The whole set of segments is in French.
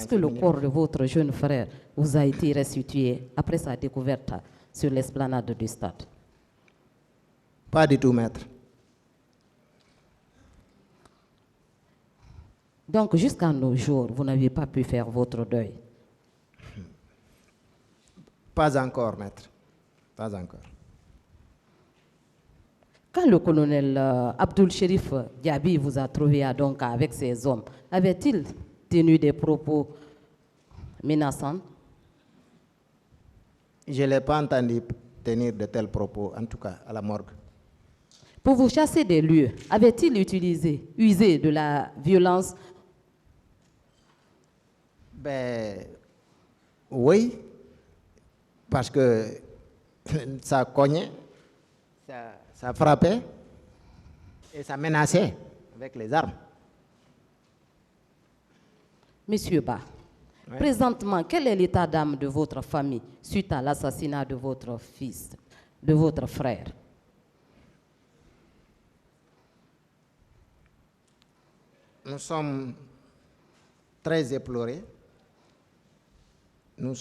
est-ce que le corps de votre jeune frère vous a été restitué après sa découverte sur l'esplanade du stade? Pas du tout, maître. Donc, jusqu'à nos jours, vous n'avez pas pu faire votre deuil? Pas encore, maître. Pas encore. Quand le colonel Abdul Sherif Diaby vous a trouvé à Donka avec ses hommes, avait-il tenu des propos menaçants? Je ne l'ai pas entendu tenir de tels propos, en tout cas à la morgue. Pour vous chasser des lieux, avait-il usé de la violence? Ben, oui, parce que ça cognait, ça frappait et ça menaçait avec les armes. Monsieur Ba, Ouais. présentement, quel est l'état d'âme de votre famille suite à l'assassinat de votre fils, de votre frère? Nous sommes très éplorés. Nous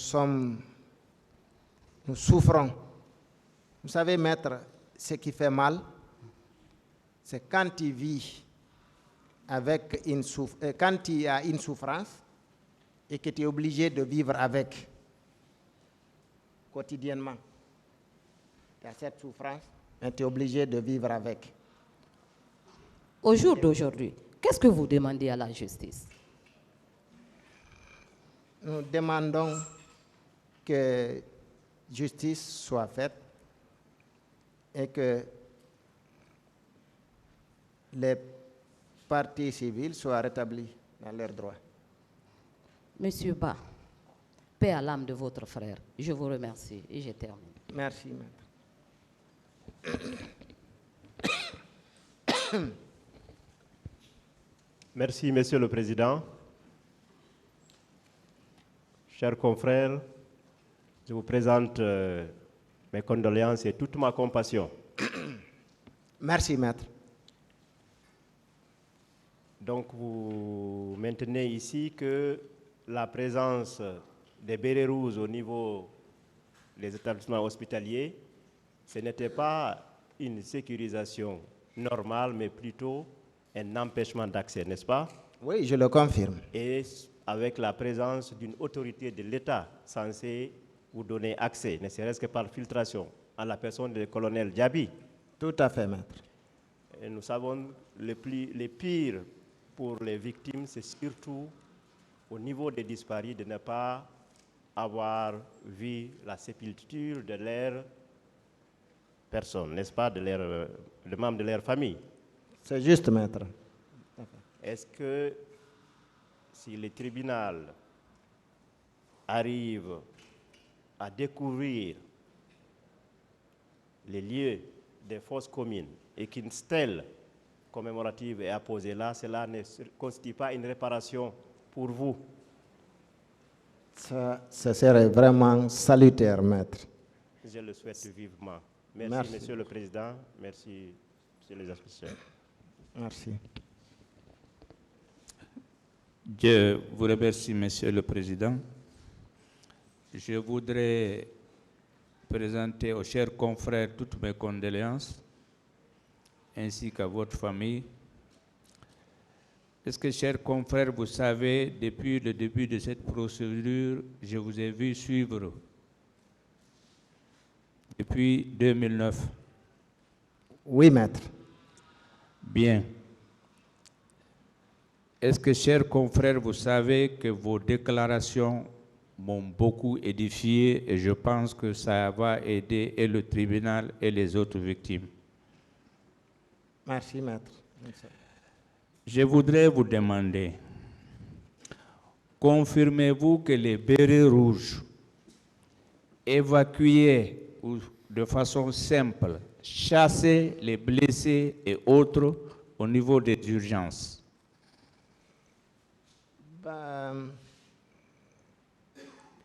souffrons. Vous savez, maître, ce qui fait mal, c'est quand il vit avec quand il y a une souffrance et que tu es obligé de vivre avec quotidiennement. Tu as cette souffrance, mais tu es obligé de vivre avec. Au jour d'aujourd'hui, qu'est-ce que vous demandez à la justice? Nous demandons que justice soit faite et que les parties civiles soient rétablies dans leurs droits. Monsieur Ba, paix à l'âme de votre frère. Je vous remercie et je termine. Merci, maître. Merci, Monsieur le Président. Chers confrères, je vous présente mes condoléances et toute ma compassion. Merci, maître. Donc, vous maintenez ici que la présence des bérets rouges au niveau des établissements hospitaliers, ce n'était pas une sécurisation normale, mais plutôt un empêchement d'accès, n'est-ce pas? Oui, je le confirme. Et avec la présence d'une autorité de l'État censée vous donner accès, ne serait-ce que par filtration, à la personne du colonel Diaby. Tout à fait, maître. Et nous savons les pires pour les victimes, c'est surtout au niveau des disparus de ne pas avoir vu la sépulture de leur personne, n'est-ce pas, de membres de leur famille. C'est juste, maître. Est-ce que si le tribunal arrive à découvrir les lieux des fosses communes et qu'une stèle commémorative est apposée là, cela ne constitue pas une réparation pour vous? Ça serait vraiment salutaire, maître. Je le souhaite vivement. Merci, Merci. Monsieur le Président. Merci, Monsieur les inspecteurs. Merci. Je vous remercie, Monsieur le Président. Je voudrais présenter aux chers confrères toutes mes condoléances, ainsi qu'à votre famille. Est-ce que, chers confrères, vous savez, depuis le début de cette procédure, je vous ai vu suivre depuis 2009. Oui, maître. Bien. Est-ce que, chers confrères, vous savez que vos déclarations m'ont beaucoup édifié et je pense que ça va aider et le tribunal et les autres victimes. Merci, maître. Je voudrais vous demander, confirmez-vous que les bérets rouges évacuaient de façon simple, chassaient les blessés et autres au niveau des urgences?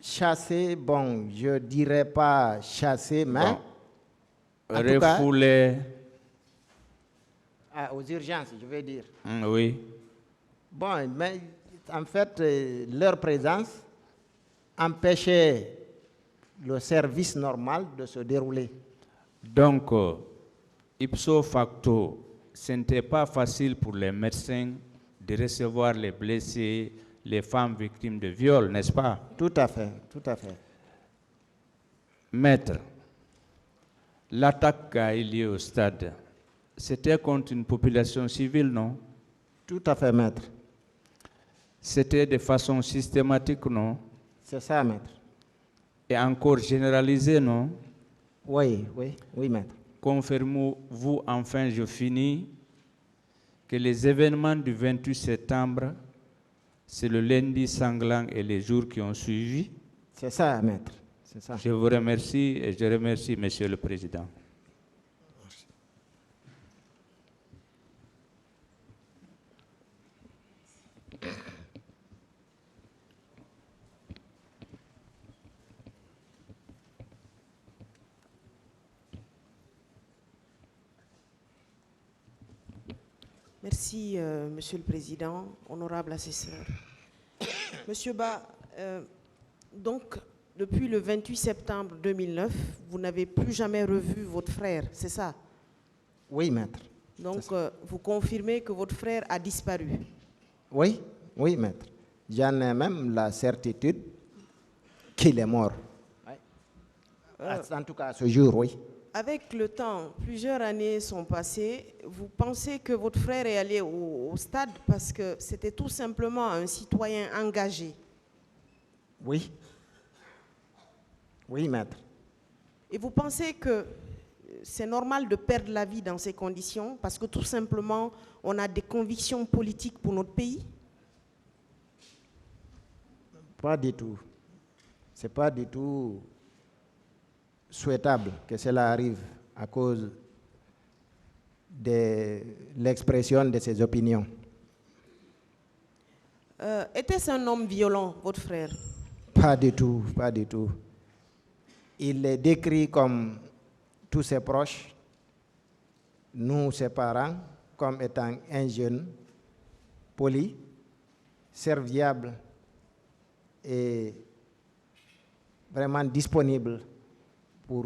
Chasser, bon, je dirais pas chasser, mais Bon. en tout cas, Refouler. aux urgences, je vais dire. Oui. Bon, mais En fait, leur présence empêchait le service normal de se dérouler. Donc, ipso facto, ce n'était pas facile pour les médecins de recevoir les blessés, les femmes victimes de viol, n'est-ce pas? Tout à fait, tout à fait. Maître, l'attaque qui a eu lieu au stade, c'était contre une population civile, non? Tout à fait, maître. C'était de façon systématique, non? C'est ça, maître. Et encore généralisée, non? Oui, maître. Confirmez-vous, enfin, je finis, que les événements du 28 septembre, c'est le lundi sanglant et les jours qui ont suivi? C'est ça, maître. C'est ça. Je vous remercie et je remercie Monsieur le Président. Merci, Monsieur le Président, honorable assesseur. Monsieur Ba, donc, depuis le 28 septembre 2009, vous n'avez plus jamais revu votre frère, c'est ça? Oui, maître. Donc, vous confirmez que votre frère a disparu? Oui, maître. J'en ai même la certitude qu'il est mort. En tout cas, à ce jour, oui. Avec le temps, plusieurs années sont passées. Vous pensez que votre frère est allé au stade parce que c'était tout simplement un citoyen engagé? Oui. Oui, maître. Et vous pensez que c'est normal de perdre la vie dans ces conditions parce que tout simplement, on a des convictions politiques pour notre pays? Pas du tout. Ce n'est pas du tout souhaitable que cela arrive à cause de l'expression de ses opinions. Était-ce un homme violent, votre frère? Pas du tout, pas du tout. Il est décrit comme tous ses proches, nous, ses parents, comme étant un jeune, poli, serviable et vraiment disponible pour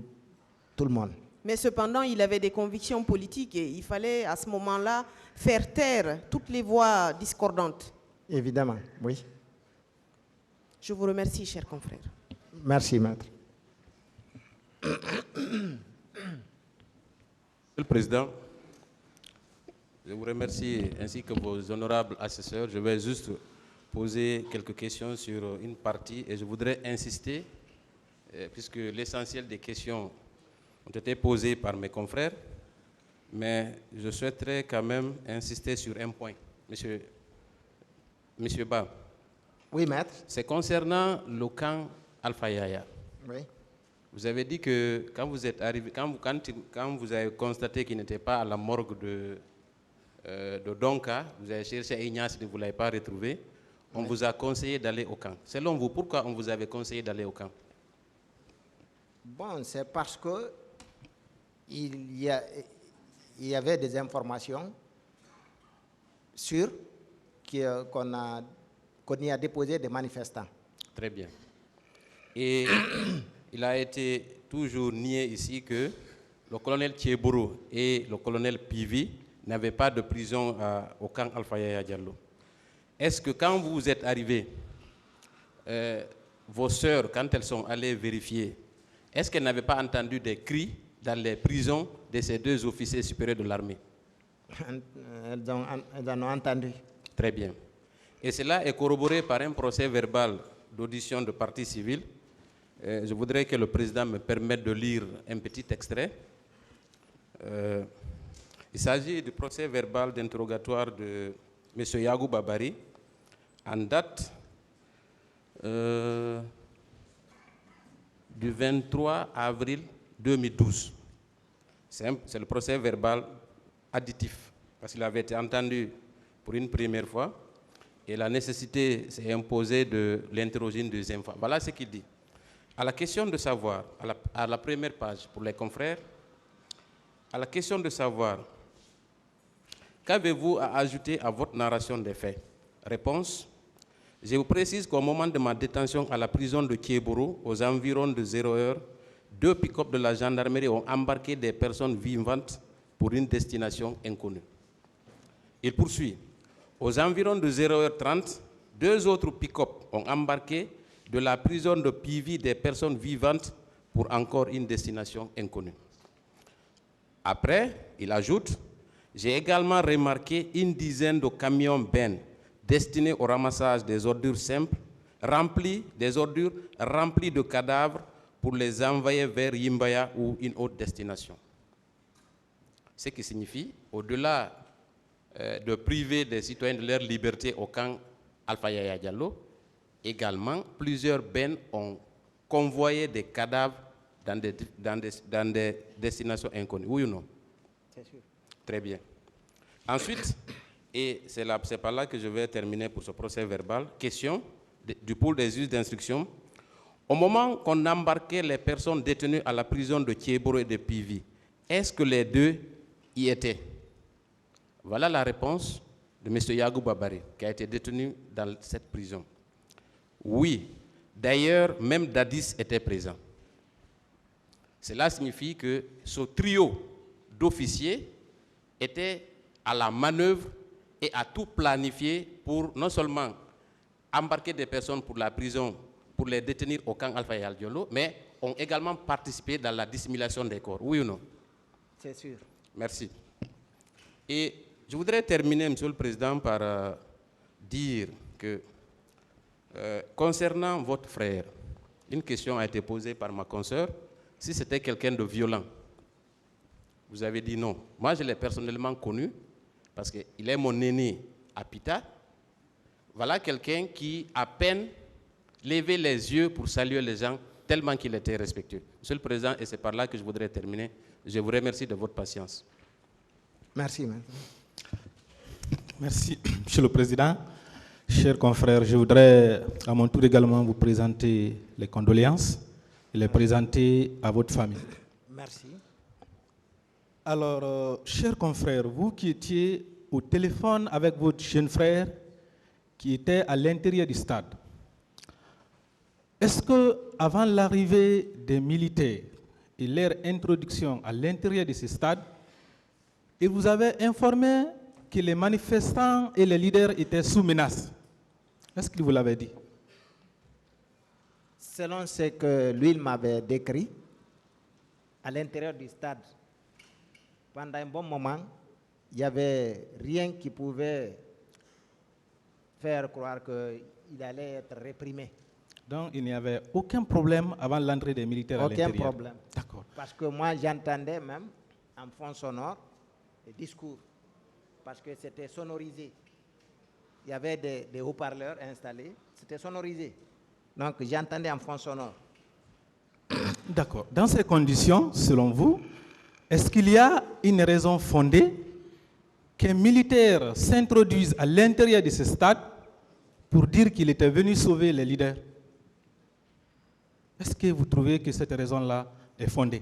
tout le monde. Mais cependant, il avait des convictions politiques et il fallait à ce moment-là faire taire toutes les voix discordantes. Évidemment, oui. Je vous remercie, cher confrère. Merci, maître. Monsieur le Président, je vous remercie ainsi que vos honorables assesseurs. Je vais juste poser quelques questions sur une partie et je voudrais insister, puisque l'essentiel des questions ont été posées par mes confrères, mais je souhaiterais quand même insister sur un point. Monsieur Ba. Oui, maître. C'est concernant le camp Alpha Yaya. Oui. Vous avez dit que quand vous êtes arrivé, quand vous avez constaté qu'il n'était pas à la morgue de Donka, vous avez cherché à Ignace et vous ne l'avez pas retrouvé, on vous a conseillé d'aller au camp. Selon vous, pourquoi on vous avait conseillé d'aller au camp? Bon, c'est parce que il y avait des informations sûres qu'on y a déposé des manifestants. Très bien. Et il a été toujours nié ici que le colonel Thiebourou et le colonel Pivi n'avaient pas de prison au camp Alpha Yaya Diallo. Est-ce que quand vous êtes arrivés, vos sœurs, quand elles sont allées vérifier, est-ce qu'elles n'avaient pas entendu des cris dans les prisons de ces deux officiers supérieurs de l'armée? Elles en ont entendu. Très bien. Et cela est corroboré par un procès verbal d'audition de partie civile. Je voudrais que le président me permette de lire un petit extrait. Il s'agit du procès verbal d'interrogatoire de M. Yagou Babari en date du 23 avril 2012. C'est le procès verbal additif, parce qu'il avait été entendu pour une première fois et la nécessité s'est imposée de l'interroger une deuxième fois. Voilà ce qu'il dit. À la question de savoir, à la première page pour les confrères, à la question de savoir, qu'avez-vous à ajouter à votre narration des faits? Réponse, Je vous précise qu'au moment de ma détention à la prison de Kieboro, aux environs de 0 heure, 2 pick-up de la gendarmerie ont embarqué des personnes vivantes pour une destination inconnue. Il poursuit. Aux environs de 0h30, 2 autres pick-up ont embarqué de la prison de Pivi des personnes vivantes pour encore une destination inconnue. Après, il ajoute, j'ai également remarqué une dizaine de camions bennes destinés au ramassage des ordures simples, des ordures remplies de cadavres pour les envoyer vers Yimbaya ou une autre destination. Ce qui signifie, au-delà de priver des citoyens de leur liberté au camp Alpha Yaya Diallo, également, plusieurs bennes ont convoyé des cadavres dans des destinations inconnues. Oui ou non? C'est sûr. Très bien. Ensuite, et c'est par là que je vais terminer pour ce procès verbal, question du pôle des juges d'instruction. Au moment qu'on embarquait les personnes détenues à la prison de Kieboro et de Pivi, est-ce que les deux y étaient? Voilà la réponse de M. Yagou Babari, qui a été détenu dans cette prison. Oui, d'ailleurs, même Dadis était présent. Cela signifie que ce trio d'officiers était à la manœuvre et a tout planifié pour non seulement embarquer des personnes pour la prison, pour les détenir au camp Alpha Yaya Diallo, mais ont également participé dans la dissimulation des corps. Oui ou non? C'est sûr. Merci. Et je voudrais terminer, Monsieur le Président, par dire que concernant votre frère, une question a été posée par ma consoeur, si c'était quelqu'un de violent. Vous avez dit non. Moi, je l'ai personnellement connu parce qu'il est mon aîné à Pita. Voilà quelqu'un qui, à peine, levait les yeux pour saluer les gens tellement qu'il était respectueux. Monsieur le Président, et c'est par là que je voudrais terminer, je vous remercie de votre patience. Merci. Merci, Monsieur le Président. Chers confrères, je voudrais à mon tour également vous présenter les condoléances et les présenter à votre famille. Merci. Alors, chers confrères, vous qui étiez au téléphone avec votre jeune frère qui était à l'intérieur du stade, est-ce qu'avant l'arrivée des militaires et leur introduction à l'intérieur de ce stade, il vous avait informé que les manifestants et les leaders étaient sous menace? Est-ce qu'il vous l'avait dit? Selon ce que lui m'avait décrit, à l'intérieur du stade, pendant un bon moment, il n'y avait rien qui pouvait faire croire qu'il allait être réprimé. Donc il n'y avait aucun problème avant l'entrée des militaires à l'intérieur? Aucun problème. D'accord. Parce que moi, j'entendais même en fond sonore les discours, parce que c'était sonorisé. Il y avait des haut-parleurs installés, c'était sonorisé. Donc j'entendais en fond sonore. D'accord. Dans ces conditions, selon vous, est-ce qu'il y a une raison fondée qu'un militaire s'introduise à l'intérieur de ce stade pour dire qu'il était venu sauver les leaders? Est-ce que vous trouvez que cette raison-là est fondée?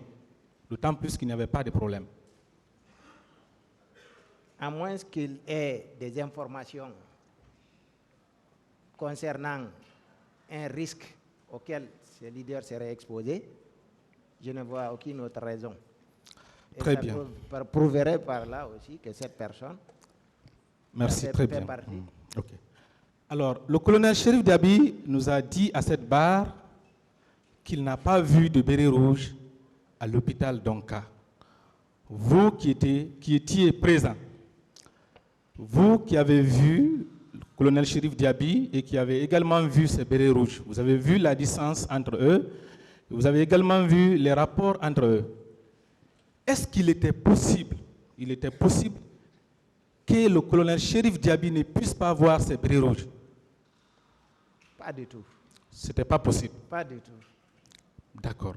D'autant plus qu'il n'y avait pas de problème. À moins qu'il ait des informations concernant un risque auquel ces leaders seraient exposés, je ne vois aucune autre raison. Et très ça bien. Prouverait par là aussi que cette personne Merci, très bien. partie. Okay. Alors, le colonel Chérif Diaby nous a dit à cette barre qu'il n'a pas vu de béret rouge à l'hôpital d'Onka. Vous qui étiez présent, vous qui avez vu le colonel Chérif Diaby et qui avez également vu ces bérets rouges, vous avez vu la distance entre eux, vous avez également vu les rapports entre eux. Est-ce qu'il était possible, que le colonel Chérif Diaby ne puisse pas voir ces bérets rouges? Pas du tout. Ce n'était pas possible. Pas du tout. D'accord.